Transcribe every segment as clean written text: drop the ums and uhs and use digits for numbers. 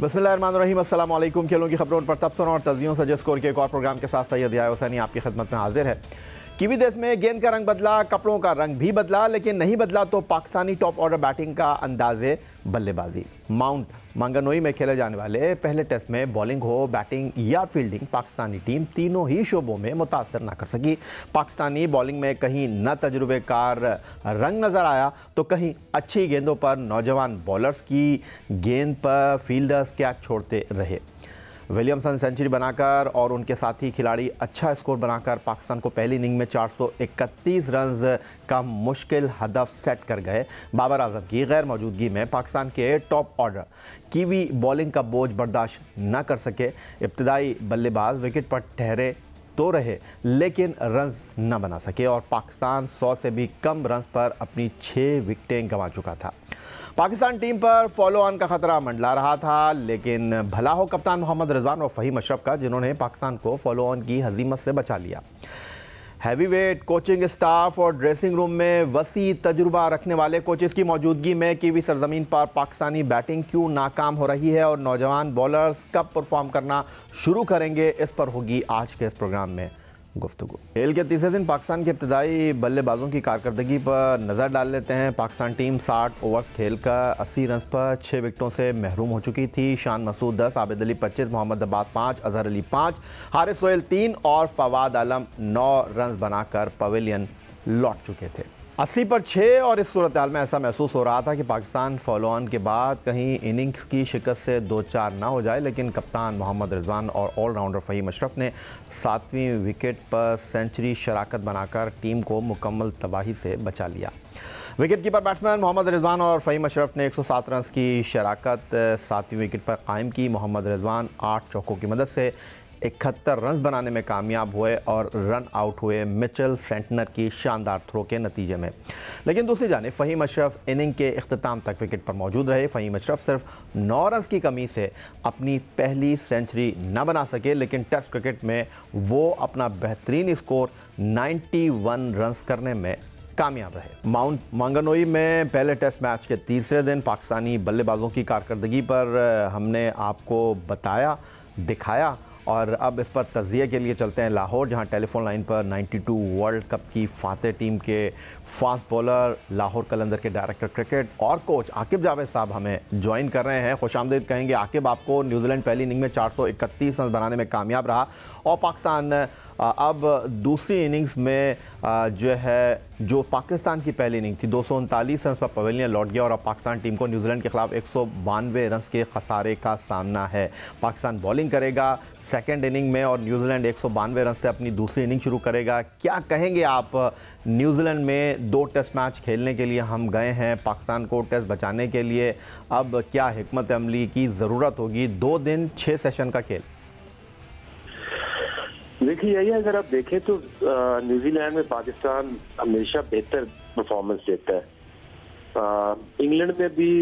बिस्मिल्लाहिर्रहमानिर्रहीम, अस्सलाम वालेकुम। खेलों की खबरों पर तबसरों और तजियों से स्कोर के एक और प्रोग्राम के साथ सैयद याया हुसैनी आपकी खिदमत में हाजिर है। कीवी देश में गेंद का रंग बदला, कपड़ों का रंग भी बदला, लेकिन नहीं बदला तो पाकिस्तानी टॉप ऑर्डर बैटिंग का अंदाजे बल्लेबाजी। माउंट मांगनोई में खेले जाने वाले पहले टेस्ट में बॉलिंग हो, बैटिंग या फील्डिंग, पाकिस्तानी टीम तीनों ही शोबों में मुतासर ना कर सकी। पाकिस्तानी बॉलिंग में कहीं न तजुर्बेकार रंग नजर आया तो कहीं अच्छी गेंदों पर नौजवान बॉलर्स की गेंद पर फील्डर्स कैच छोड़ते रहे। विलियमसन सेंचुरी बनाकर और उनके साथी खिलाड़ी अच्छा स्कोर बनाकर पाकिस्तान को पहली इनिंग में 431 रन का मुश्किल हदफ सेट कर गए। बाबर आजम की गैर मौजूदगी में पाकिस्तान के टॉप ऑर्डर कीवी बॉलिंग का बोझ बर्दाश्त न कर सके। इब्तदाई बल्लेबाज विकेट पर ठहरे तो रहे लेकिन रन्स न बना सके और पाकिस्तान 100 से भी कम रन्स पर अपनी 6 विकेटें गंवा चुका था। पाकिस्तान टीम पर फॉलो ऑन का खतरा मंडला रहा था, लेकिन भला हो कप्तान मोहम्मद रिजवान और फ़हीम अशरफ का, जिन्होंने पाकिस्तान को फॉलो ऑन की हजीमत से बचा लिया। हैवीवेट कोचिंग स्टाफ और ड्रेसिंग रूम में वसी तजुर्बा रखने वाले कोचेस की मौजूदगी में कीवी सरजमीन पर पाकिस्तानी बैटिंग क्यों नाकाम हो रही है और नौजवान बॉलर्स कब परफॉर्म करना शुरू करेंगे, इस पर होगी आज के इस प्रोग्राम में गुफ्तगू। खेल के तीसरे दिन पाकिस्तान के इब्तदाई बल्लेबाजों की कारकर्दगी पर नज़र डाल लेते हैं। पाकिस्तान टीम 60 ओवर्स खेलकर 80 रन पर 6 विकेटों से महरूम हो चुकी थी। शान मसूद 10, आबिद अली 25, मोहम्मद अब्बास 5, अजहर अली 5, हारिस सोहेल 3 और फवाद आलम 9 रन बनाकर पवेलियन लौट चुके थे। 80 पर 6 और इस सूरत हाल में ऐसा महसूस हो रहा था कि पाकिस्तान फॉलो ऑन के बाद कहीं इनिंग्स की शिकस्त से 2-4 ना हो जाए, लेकिन कप्तान मोहम्मद रिजवान और ऑलराउंडर फ़हीम अशरफ ने 7वीं विकेट पर सेंचुरी शराकत बनाकर टीम को मुकम्मल तबाही से बचा लिया। Wicket keeper batsman Mohammad Rizwan और फ़हीम अशरफ ने 107 रन की शराकत 7वीं विकेट पर कायम की। मोहम्मद रिजवान 8 चौकों की मदद से 71 रन बनाने में कामयाब हुए और रन आउट हुए मिचेल सेंटनर की शानदार थ्रो के नतीजे में। लेकिन दूसरी जानिब फ़हीम अशरफ इनिंग के इख्तिताम तक विकेट पर मौजूद रहे। फ़हीम अशरफ सिर्फ 9 रन की कमी से अपनी पहली सेंचुरी न बना सके, लेकिन टेस्ट क्रिकेट में वो अपना बेहतरीन स्कोर 91 रन करने में कामयाब रहे। माउंट मांगनोई में पहले टेस्ट मैच के तीसरे दिन पाकिस्तानी बल्लेबाजों की कारकर्दगी पर हमने आपको बताया, दिखाया और अब इस पर तज़िये के लिए चलते हैं लाहौर, जहां टेलीफोन लाइन पर 92 वर्ल्ड कप की फातेह टीम के फास्ट बॉलर, लाहौर कलंदर के डायरेक्टर क्रिकेट और कोच आकिब जावेद साहब हमें ज्वाइन कर रहे हैं। खुशामदीद कहेंगे आकिब आपको। न्यूजीलैंड पहली इनिंग में 431 रन बनाने में कामयाब रहा और पाकिस्तान अब दूसरी इनिंग्स में जो पाकिस्तान की पहली इनिंग थी 239 रन पर पवेलियन लौट गया और अब पाकिस्तान टीम को न्यूजीलैंड के खिलाफ 192 रन के खसारे का सामना है। पाकिस्तान बॉलिंग करेगा सेकेंड इनिंग में और न्यूजीलैंड 192 रन से अपनी दूसरी इनिंग शुरू करेगा। क्या कहेंगे आप? न्यूजीलैंड में 2 टेस्ट मैच खेलने के लिए हम गए हैं, पाकिस्तान को टेस्ट बचाने के लिए अब क्या हिकमत अमली की ज़रूरत होगी? 2 दिन 6 सेशन का खेल। देखिए यही अगर आप देखें तो न्यूजीलैंड में पाकिस्तान हमेशा बेहतर परफॉर्मेंस देता है। इंग्लैंड में भी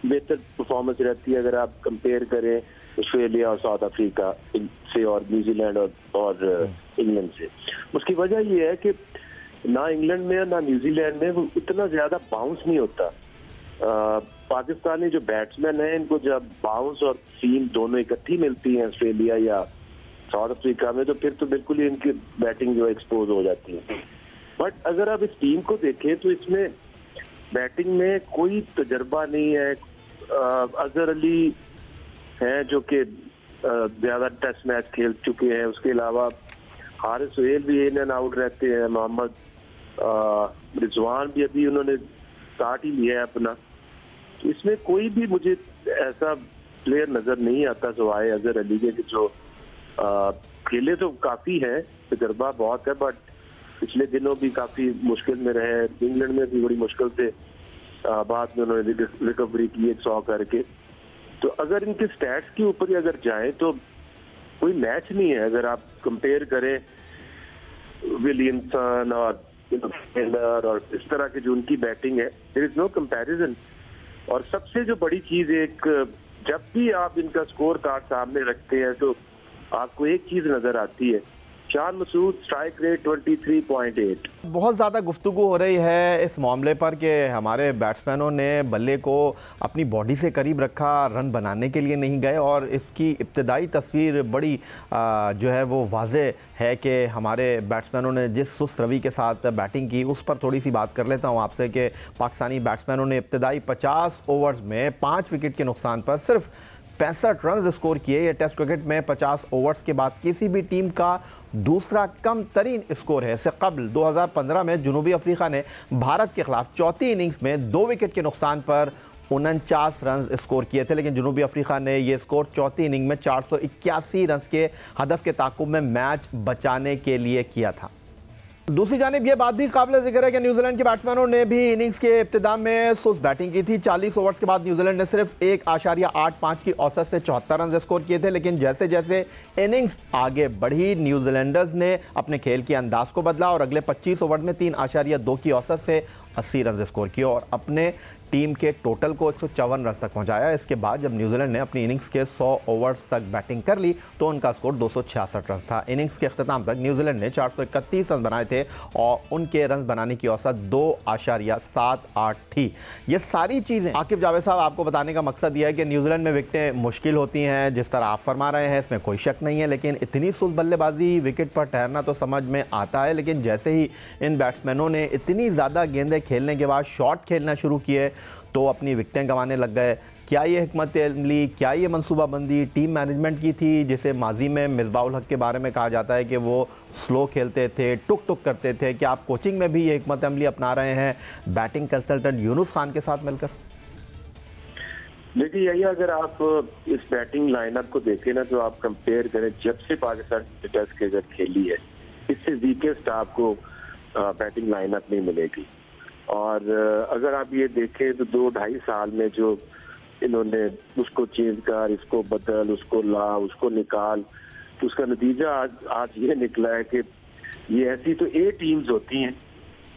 बेहतर परफॉर्मेंस रहती है अगर आप कंपेयर करें ऑस्ट्रेलिया और साउथ अफ्रीका से और न्यूजीलैंड और इंग्लैंड से। उसकी वजह यह है कि ना इंग्लैंड में ना न्यूजीलैंड में वो इतना ज्यादा बाउंस नहीं होता। पाकिस्तानी जो बैट्समैन हैं इनको जब बाउंस और सीम दोनों इकट्ठी मिलती है ऑस्ट्रेलिया या साउथ अफ्रीका में, तो फिर तो बिल्कुल ही इनकी बैटिंग जो एक्सपोज हो जाती है। बट अगर आप इस टीम को देखें तो इसमें बैटिंग में कोई तजर्बा नहीं है। अजहर अली हैं जो कि ज्यादा टेस्ट मैच खेल चुके हैं, उसके अलावा हारिस सोहेल भी इन एंड आउट रहते हैं, मोहम्मद रिजवान भी अभी उन्होंने स्टार्ट ही लिया है अपना। तो इसमें कोई भी मुझे ऐसा प्लेयर नजर नहीं आता सिवाय अजहर अली के, जो खेले तो काफी है, तजर्बा बहुत है, बट पिछले दिनों भी काफी मुश्किल में रहे। इंग्लैंड में भी बड़ी मुश्किल से बाद में उन्होंने रिकवरी की 100 करके। तो अगर इनके स्टैट्स के ऊपर ही अगर जाएं तो कोई मैच नहीं है। अगर आप कंपेयर करें विलियमसन और इस तरह की जो उनकी बैटिंग है, देयर इज नो कंपैरिजन। और सबसे जो बड़ी चीज एक, जब भी आप इनका स्कोर कार्ड सामने रखते हैं तो आपको एक चीज नजर आती है शान मसूद स्ट्राइक रेट 23.8। बहुत ज़्यादा गुफ्तगू हो रही है इस मामले पर कि हमारे बैट्समैनों ने बल्ले को अपनी बॉडी से करीब रखा, रन बनाने के लिए नहीं गए, और इसकी इब्तदाई तस्वीर बड़ी जो है वो वाज़े है कि हमारे बैट्समैनों ने जिस सुस्त रवि के साथ बैटिंग की उस पर थोड़ी सी बात कर लेता हूँ आपसे कि पाकिस्तानी बैट्समैनों ने इब्तदाई 50 ओवर्स में 5 विकेट के नुकसान पर सिर्फ 65 रन स्कोर किए। ये टेस्ट क्रिकेट में 50 ओवर्स के बाद किसी भी टीम का दूसरा कम तरीन स्कोर है। इससे कबल 2015 में जनूबी अफ्रीका ने भारत के खिलाफ चौथी इनिंग्स में 2 विकेट के नुकसान पर 49 रन स्कोर किए थे, लेकिन जनूबी अफ्रीका ने यह स्कोर चौथी इनिंग में 481 रन के हदफ के ताकुब में मैच बचाने के लिए किया था। दूसरी जानिब यह बात भी काबिल जिक्र है कि न्यूजीलैंड के बैट्समैनों ने भी इनिंग्स के इब्तिदा में सुस्त बैटिंग की थी। 40 ओवर्स के बाद न्यूजीलैंड ने सिर्फ 1.85 की औसत से 74 रन स्कोर किए थे, लेकिन जैसे जैसे इनिंग्स आगे बढ़ी न्यूजीलैंडर्स ने अपने खेल के अंदाज को बदला और अगले 25 ओवर में 3.2 की औसत से 80 रन स्कोर किए और अपने टीम के टोटल को 154 रन तक पहुंचाया। इसके बाद जब न्यूजीलैंड ने अपनी इनिंग्स के 100 ओवर्स तक बैटिंग कर ली तो उनका स्कोर 266 रन था। इनिंग्स के अख्ताम तक न्यूजीलैंड ने 431 रन बनाए थे और उनके रन बनाने की औसत 2.78 थी। ये सारी चीज़ें आकिब जावेद साहब आपको बताने का मकसद यह है कि न्यूजीलैंड में विकेटें मुश्किल होती हैं, जिस तरह आप फरमा रहे हैं इसमें कोई शक नहीं है, लेकिन इतनी सुस्त बल्लेबाजी विकेट पर ठहरना तो समझ में आता है। लेकिन जैसे ही इन बैट्समैनों ने इतनी ज़्यादा गेंदें खेलने के बाद शॉट खेलना शुरू किए तो अपनी विकेटें गंवाने लग गए। क्या ये हिकमत अमली, क्या ये मनसूबाबंदी टीम मैनेजमेंट की थी, जिसे माजी में मिसबाउल हक के बारे में कहा जाता है कि वो स्लो खेलते थे, टुक टुक करते थे? क्या आप कोचिंग में भी ये हिकमत अमली अपना रहे हैं बैटिंग कंसल्टेंट यूनुस खान के साथ मिलकर? देखिए यही, अगर आप इस बैटिंग लाइनअप को देखें ना तो आप कंपेयर करें जब से पाकिस्तान टेस्ट क्रिकेट खेली है, इससे वीकेस्ट आपको बैटिंग लाइनअप नहीं मिलेगी। और अगर आप ये देखें तो 2-2.5 साल में जो इन्होंने उसको चेंज कर, इसको बदल, उसको ला, उसको निकाल, तो उसका नतीजा आज ये निकला है कि ये ऐसी तो ए टीम्स होती हैं।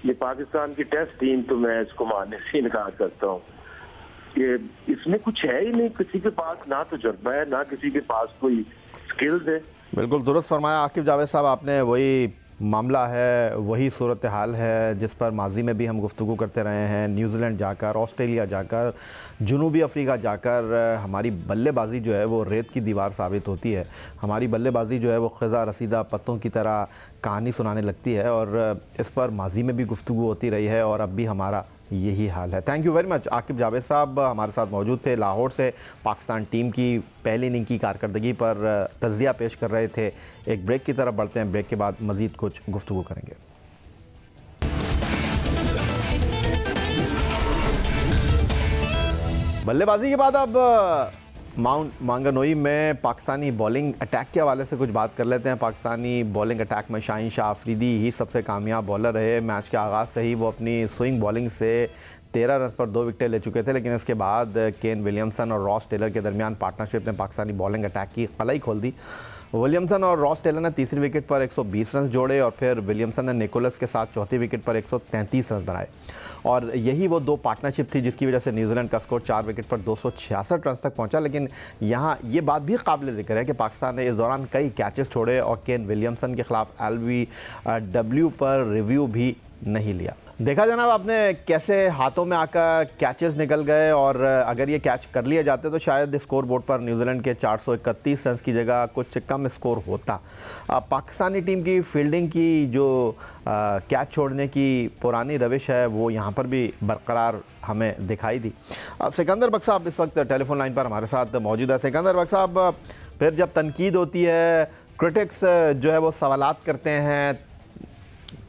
ये पाकिस्तान की टेस्ट टीम तो मैं इसको मानने से इनकार करता हूँ कि इसमें कुछ है ही नहीं, किसी के पास ना तजुर्बा है ना किसी के पास कोई स्किल्स है। बिल्कुल दुरुस्त फरमाया आकिब जावेद साहब आपने। वही मामला है, वही सूरत हाल है जिस पर माजी में भी हम गुफ्तगू करते रहे हैं। न्यूजीलैंड जाकर, ऑस्ट्रेलिया जाकर, जनूबी अफ्रीका जाकर हमारी बल्लेबाजी जो है वो रेत की दीवार साबित होती है। हमारी बल्लेबाजी जो है वो ख़ज़ा रसीदा पत्तों की तरह कहानी सुनाने लगती है और इस पर माजी में भी गुफ्तगू होती रही है और अब भी हमारा यही हाल है। Thank you very much. Aqib Javed साहब हमारे साथ मौजूद थे, लाहौर से पाकिस्तान टीम की पहली इनिंग की कारकर्दगी पर तज़किया पेश कर रहे थे। एक ब्रेक की तरफ बढ़ते हैं, ब्रेक के बाद मज़ीद कुछ गुफ्तगू करेंगे। बल्लेबाजी के बाद अब माउंट मांगनोई में पाकिस्तानी बॉलिंग अटैक के हवाले से कुछ बात कर लेते हैं। पाकिस्तानी बॉलिंग अटैक में शाहीन शाह अफरीदी ही सबसे कामयाब बॉलर रहे। मैच के आगाज़ से ही वो अपनी स्विंग बॉलिंग से 13 रन पर 2 विकेटें ले चुके थे, लेकिन इसके बाद केन विलियमसन और रॉस टेलर के दरमियान पार्टनरशिप ने पाकिस्तानी बॉलिंग अटैक की कलाई खोल दी। विलियमसन और रॉस टेलर ने तीसरी विकेट पर 120 रन जोड़े और फिर विलियमसन ने निकोलस के साथ चौथी विकेट पर 133 रन बनाए और यही वो दो पार्टनरशिप थी जिसकी वजह से न्यूजीलैंड का स्कोर 4 विकेट पर 266 रन तक पहुंचा। लेकिन यहाँ ये बात भी काबिल ज़िक्र है कि पाकिस्तान ने इस दौरान कई कैचेस छोड़े और केन विलियमसन के खिलाफ LBW पर रिव्यू भी नहीं लिया। देखा जनाब आपने कैसे हाथों में आकर कैचेस निकल गए और अगर ये कैच कर लिए जाते तो शायद स्कोर बोर्ड पर न्यूजीलैंड के 431 रन की जगह कुछ कम स्कोर होता। पाकिस्तानी टीम की फील्डिंग की जो कैच छोड़ने की पुरानी रविश है वो यहाँ पर भी बरकरार हमें दिखाई दी। अब सिकंदर बख्श साहब इस वक्त टेलीफोन लाइन पर हमारे साथ मौजूद है। सिकंदर बख्श साहब, फिर जब तनकीद होती है, क्रिटिक्स जो है वो सवालात करते हैं,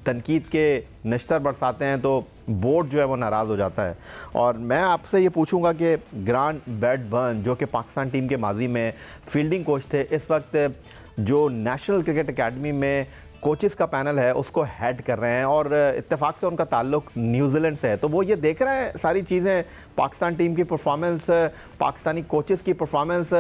तनकीद के नश्तर बरसाते हैं तो बोर्ड जो है वो नाराज़ हो जाता है। और मैं आपसे ये पूछूंगा कि ग्रांट ब्रैडबर्न जो कि पाकिस्तान टीम के माजी में फील्डिंग कोच थे, इस वक्त जो नेशनल क्रिकेट एकेडमी में कोचेस का पैनल है उसको हेड कर रहे हैं और इत्तेफाक से उनका ताल्लुक न्यूजीलैंड से है, तो वो ये देख रहे हैं सारी चीज़ें, पाकिस्तान टीम की परफॉर्मेंस, पाकिस्तानी कोचेस की परफॉर्मेंस,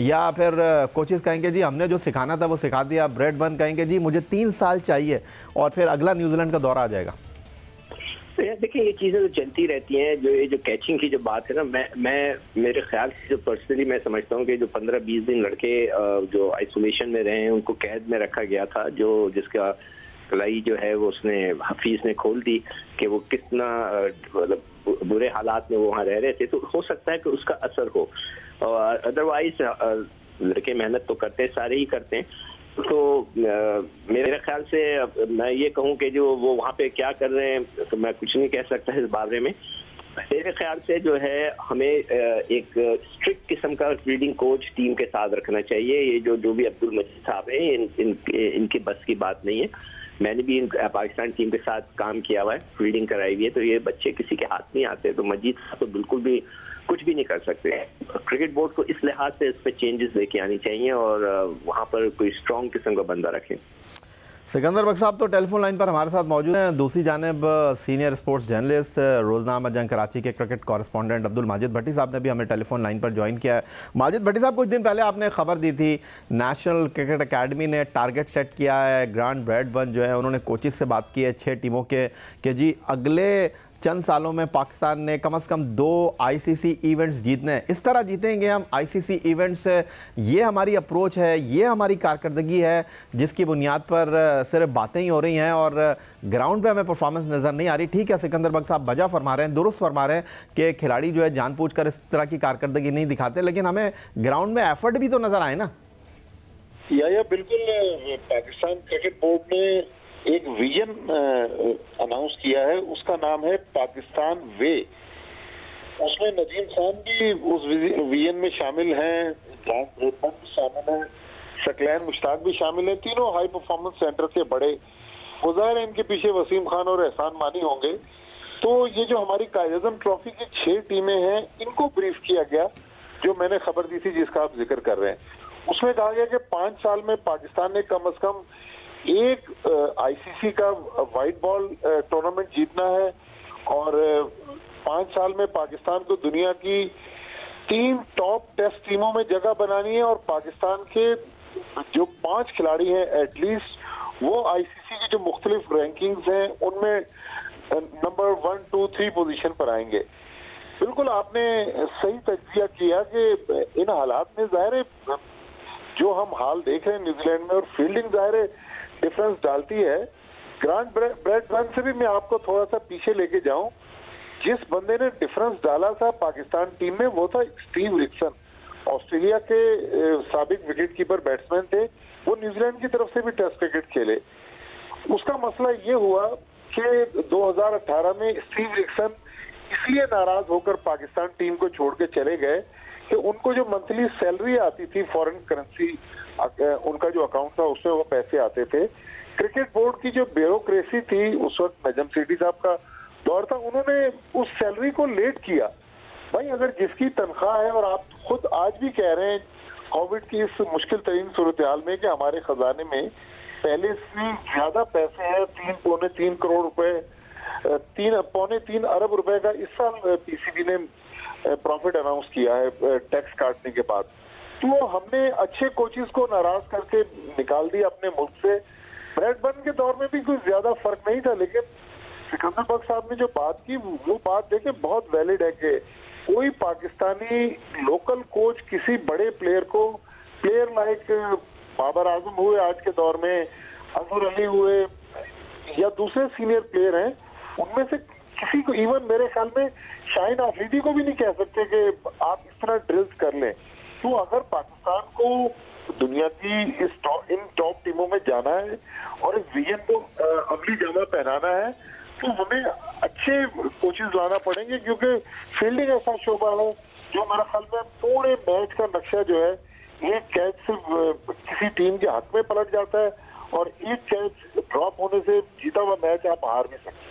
या फिर कोचेस कहेंगे जी हमने जो सिखाना था वो सिखा दिया, ब्रैडबर्न कहेंगे जी मुझे 3 साल चाहिए और फिर अगला न्यूजीलैंड का दौरा आ जाएगा? देखिए ये चीज़ें तो चलती रहती हैं। जो कैचिंग की जो बात है ना, मैं मेरे ख्याल से जो पर्सनली मैं समझता हूँ कि जो 15-20 दिन लड़के जो आइसोलेशन में रहे हैं उनको कैद में रखा गया था, जिसका कलाई जो है वो उसने हफीज ने खोल दी कि वो कितना मतलब बुरे हालात में वो वहाँ रह रहे थे। तो हो सकता है कि उसका असर हो, और अदरवाइज लड़के मेहनत तो करते, सारे ही करते हैं। तो मेरे ख्याल से मैं ये कहूँ कि जो वो वहाँ पे क्या कर रहे हैं तो मैं कुछ नहीं कह सकता इस बारे में। मेरे ख्याल से जो है हमें एक स्ट्रिक्ट किस्म का फील्डिंग कोच टीम के साथ रखना चाहिए। ये जो भी अब्दुल मजीद साहब हैं, इनके बस की बात नहीं है। मैंने भी पाकिस्तान टीम के साथ काम किया हुआ है, फील्डिंग कराई हुई है, तो ये बच्चे किसी के हाथ नहीं आते। तो मजीद साहब तो बिल्कुल भी कुछ भी नहीं कर सकते। क्रिकेट बोर्ड को इस लिहाज से इस पर चेंजेस लेके आनी चाहिए और वहाँ पर कोई स्ट्रॉन्ग किस्म का बंदा रखें। सिकंदर बख्श साहब तो टेलीफोन लाइन पर हमारे साथ मौजूद हैं। दूसरी जानिब सीनियर स्पोर्ट्स जर्नलिस्ट, रोजनामा जंग कराची के क्रिकेट कॉरेस्पॉन्डेंट अब्दुल माजिद भट्टी साहब ने भी हमें टेलीफोन लाइन पर ज्वाइन किया है। माजिद भट्टी साहब, कुछ दिन पहले आपने खबर दी थी नेशनल क्रिकेट अकेडमी ने टारगेट सेट किया है। ग्रांट ब्रैडबर्न जो है उन्होंने कोचिज से बात की है 6 टीमों के कि जी अगले चंद सालों में पाकिस्तान ने कम से कम 2 आईसीसी इवेंट्स जीतने हैं। इस तरह जीतेंगे हम आईसीसी इवेंट्स, ये हमारी अप्रोच है, ये हमारी कारकर्दगी है जिसकी बुनियाद पर सिर्फ बातें ही हो रही हैं और ग्राउंड पे हमें परफॉर्मेंस नज़र नहीं आ रही। ठीक है, सिकंदर बख्श साहब बजा फरमा रहे हैं, दुरुस्त फरमा रहे हैं कि खिलाड़ी जो है जानबूझकर इस तरह की कारकर्दगी नहीं दिखाते, लेकिन हमें ग्राउंड में एफर्ट भी तो नज़र आए ना। या बिल्कुल, पाकिस्तान क्रिकेट बोर्ड ने एक विजन अनाउंस किया है, उसका नाम है पाकिस्तान वे। उसमें नदीम खान भी उस विजन में शामिल हैं, ग्रांट ब्रैडबर्न भी शामिल है, शकलैन मुश्ताक भी शामिल है। तीनों हाई परफॉर्मेंस सेंटर से बड़े, ज़ाहिर है इनके पीछे वसीम खान और एहसान मानी होंगे। तो ये जो हमारी कायद-ए-आज़म ट्रॉफी की 6 टीमें हैं, इनको ब्रीफ किया गया, जो मैंने खबर दी थी जिसका आप जिक्र कर रहे हैं। उसमें कहा गया कि 5 साल में पाकिस्तान ने कम से कम एक आईसीसी का वाइट बॉल टूर्नामेंट जीतना है और 5 साल में पाकिस्तान को दुनिया की 3 टॉप टेस्ट टीमों में जगह बनानी है और पाकिस्तान के जो 5 खिलाड़ी हैं एटलीस्ट वो आईसीसी की जो मुख्तलिफ रैंकिंग्स हैं उनमें नंबर 1, 2, 3 पोजीशन पर आएंगे। बिल्कुल आपने सही तज्जिया किया कि इन हालात में ज़ाहिर है जो हम हाल देख रहे हैं न्यूजीलैंड में, और फील्डिंग ज़ाहिर है डिफरेंस डालती है। ग्रांट ब्रैडबर्न से भी मैं आपको थोड़ा सा पीछे लेके जाऊं, जिस बंदे ने डिफरेंस डाला था पाकिस्तान टीम में वो था स्टीव रिक्सन, ऑस्ट्रेलिया के साबिक विकेट कीपर बैट्समैन थे। वो न्यूजीलैंड की तरफ से भी टेस्ट क्रिकेट खेले। उसका मसला ये हुआ कि 2018 में स्टीव रिक्सन इसलिए नाराज होकर पाकिस्तान टीम को छोड़ के चले गए कि उनको जो मंथली सैलरी आती थी फॉरेन करेंसी, उनका जो अकाउंट था उसमें वो पैसे आते थे। क्रिकेट बोर्ड की जो ब्यूरोक्रेसी थी, उस वक्त नजम सेठी साहब का दौर था, उन्होंने उस सैलरी को लेट किया। भाई अगर जिसकी तनख्वाह है, और आप खुद आज भी कह रहे हैं कोविड की इस मुश्किल तरीन सूरत हाल में कि हमारे खजाने में पहले से ज्यादा पैसे हैं, 3-3 करोड़ रुपए, 3-3 अरब रुपए का इस साल पीसीबी ने प्रॉफिट अनाउंस किया है टैक्स काटने के बाद। तो हमने अच्छे कोचेस को नाराज करके निकाल दिया अपने मुल्क से। ब्रैडबर्न के दौर में भी कुछ ज्यादा फर्क नहीं था, लेकिन सिकंदर बख्श साहब ने जो बात की वो बात देखे बहुत वैलिड है कि कोई पाकिस्तानी लोकल कोच किसी बड़े प्लेयर को, प्लेयर लाइक बाबर आजम हुए आज के दौर में, अजहर अली हुए या दूसरे सीनियर प्लेयर हैं, उनमें से किसी को, इवन मेरे ख्याल में शाहीन आफरीदी को भी नहीं कह सकते कि आप इस तरह ड्रिल्स कर लें। तो अगर पाकिस्तान को दुनिया की इन टॉप टीमों में जाना है और इस विजन को अमली जामा पहनाना है, तो हमें अच्छे कोचेस लाना पड़ेंगे, क्योंकि फील्डिंग ऐसा शोबा है जो मेरे ख्याल में पूरे मैच का नक्शा जो है, एक कैच सिर्फ किसी टीम के हक में पलट जाता है और एक कैच ड्रॉप होने से जीता हुआ मैच आप हार भी सकते हैं।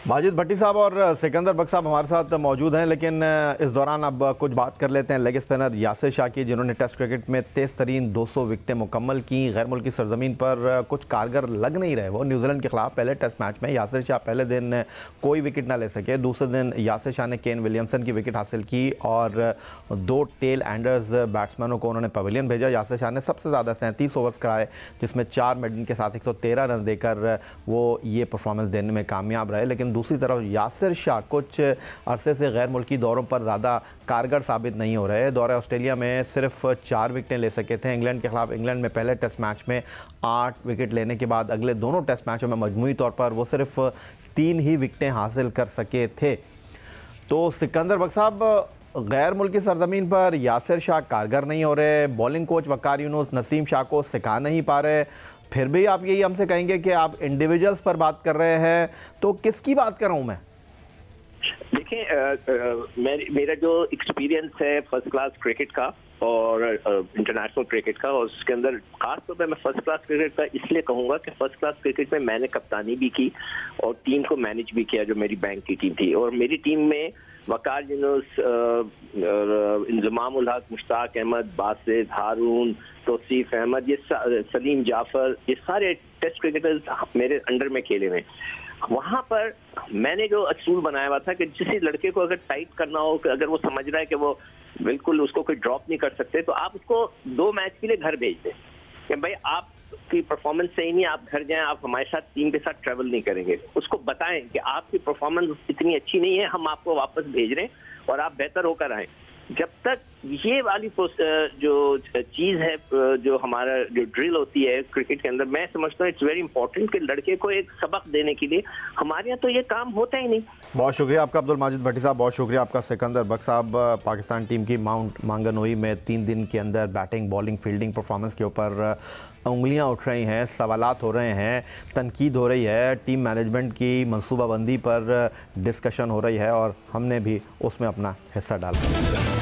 माजिद भट्टी साहब और सिकंदर बख्श साहब हमारे साथ मौजूद हैं, लेकिन इस दौरान अब कुछ बात कर लेते हैं लेग स्पिनर यासिर शाह की, जिन्होंने टेस्ट क्रिकेट में तेज़ तरीन 200 विकेटें मुकम्मल की। गैर मुल्की सरजमीन पर कुछ कारगर लग नहीं रहे वो। न्यूजीलैंड के खिलाफ पहले टेस्ट मैच में यासिर शाह पहले दिन कोई विकेट ना ले सके। दूसरे दिन यासिर शाह ने केन विलियमसन की विकेट हासिल की और 2 टेल एंडर्स बैट्समैनों को उन्होंने पवेलियन भेजा। यासिर शाह ने सबसे ज़्यादा 37 ओवर्स कराए, जिसमें 4 मेडन के साथ 113 रन देकर वो ये परफॉर्मेंस देने में कामयाब रहे। लेकिन लेकिन दूसरी तरफ यासिर शाह कुछ अरसे से गैर मुल्की दौरों पर ज़्यादा कारगर साबित नहीं हो रहे। दौरे ऑस्ट्रेलिया में सिर्फ 4 विकेटें ले सके थे। इंग्लैंड के खिलाफ इंग्लैंड में पहले टेस्ट मैच में 8 विकेट लेने के बाद अगले दोनों टेस्ट मैचों में मजमूई तौर पर वो सिर्फ 3 ही विकेटें हासिल कर सके थे। तो सिकंदर बख्श साहब, गैर मुल्की सरजमीन पर यासिर शाह कारगर नहीं हो रहे, बॉलिंग कोच वकार यूनुस नसीम शाह को सिखा नहीं पा रहे, फिर भी आप यही हमसे कहेंगे कि आप इंडिविजुअल्स पर बात कर रहे हैं, तो किसकी बात कर रहा हूँ मैं? देखिए, मेरा जो एक्सपीरियंस है फर्स्ट क्लास क्रिकेट का और इंटरनेशनल क्रिकेट का, और उसके अंदर खास तौर पे मैं फर्स्ट क्लास क्रिकेट का इसलिए कहूँगा कि फर्स्ट क्लास क्रिकेट में मैंने कप्तानी भी की और टीम को मैनेज भी किया, जो मेरी बैंक की टीम थी। और मेरी टीम में वकार यूनुस, इंजमाम उल हक, मुश्ताक अहमद, बासित, हारून, तौसीफ अहमद, ये सलीम जाफर, ये सारे टेस्ट क्रिकेटर्स मेरे अंडर में खेले हुए। वहां पर मैंने जो असूल बनाया हुआ था कि जिस लड़के को अगर टाइट करना हो, अगर वो समझ रहा है कि वो बिल्कुल उसको कोई ड्रॉप नहीं कर सकते, तो आप उसको 2 मैच के लिए घर भेज दें कि भाई आपकी परफॉर्मेंस सही नहीं है, आप घर जाएं, आप हमारे साथ टीम के साथ ट्रैवल नहीं करेंगे। उसको बताएं कि आपकी परफॉर्मेंस इतनी अच्छी नहीं है, हम आपको वापस भेज रहे हैं और आप बेहतर होकर आएं। जब तक ये वाली जो चीज़ है, जो हमारा जो ड्रिल होती है क्रिकेट के अंदर, मैं समझता हूँ इट्स वेरी इंपॉर्टेंट कि लड़के को एक सबक देने के लिए। हमारे यहाँ तो ये काम होता ही नहीं। बहुत शुक्रिया आपका अब्दुल माजिद भट्टी साहब, बहुत शुक्रिया आपका सिकंदर बख्श साहब। पाकिस्तान टीम की माउंट मांगनोई में 3 दिन के अंदर बैटिंग, बॉलिंग, फील्डिंग परफॉर्मेंस के ऊपर उंगलियां उठ रही हैं, सवालात हो रहे हैं, तनकीद हो रही है, टीम मैनेजमेंट की मनसूबाबंदी पर डिस्कशन हो रही है और हमने भी उसमें अपना हिस्सा डाला।